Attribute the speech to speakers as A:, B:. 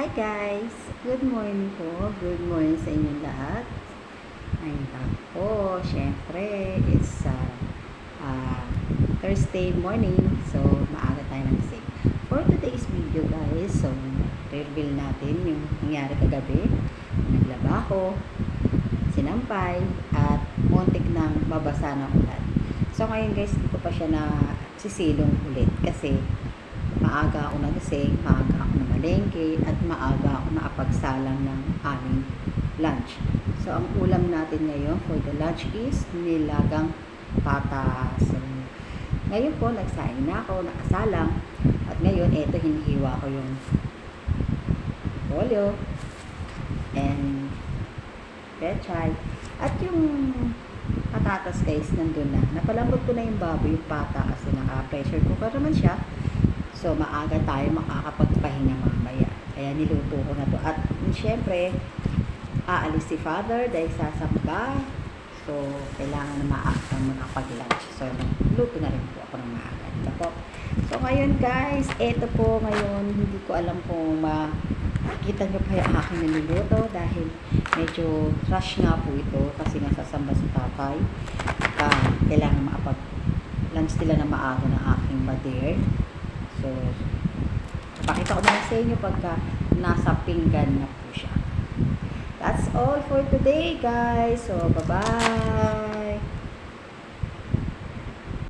A: Hi guys! Good morning po. Good morning sa inyong lahat. Ayun lang po. Siyempre, it's Thursday morning. So, maaga tayo nagising. For today's video guys, so, reveal natin yung nangyari kagabi. Naglaba ako, sinampay, at muntik nang mabasa ng ulan. So, ngayon guys, hindi ko pa siya na sisilong ulit kasi maaga ako nagising, maaga ako namalengke, at maaga ako nakapagsalang ng aming lunch. So, ang ulam natin ngayon for the lunch is nilagang pata. So, ngayon po, nagsaing na ako, nakasalang. At ngayon, eto, hinihiwa ko yung polyo and pechay. At yung patatas guys, nandun na. Napalambot ko na yung baboy, yung pata, kasi naka-pressure cooker naman siya. So, maaga tayo makakapagpahinga mamaya. Kaya niluto ko na to. At syempre, aalis si Father dahil sasamba. So, kailangan na maaga makapag-lunch. So, luto na rin po ako ng maaga. Ito po. So, ngayon guys, ito po ngayon, hindi ko alam kung makikita nyo pa yung aking niluluto dahil medyo rush nga po ito kasi nga sasamba si tatay. Kailangan makapag-lunch nila na maaga ng aking mother. So, pakita ko na sa inyo pagka nasa pinggan na po siya. That's all for today, guys. So, bye-bye!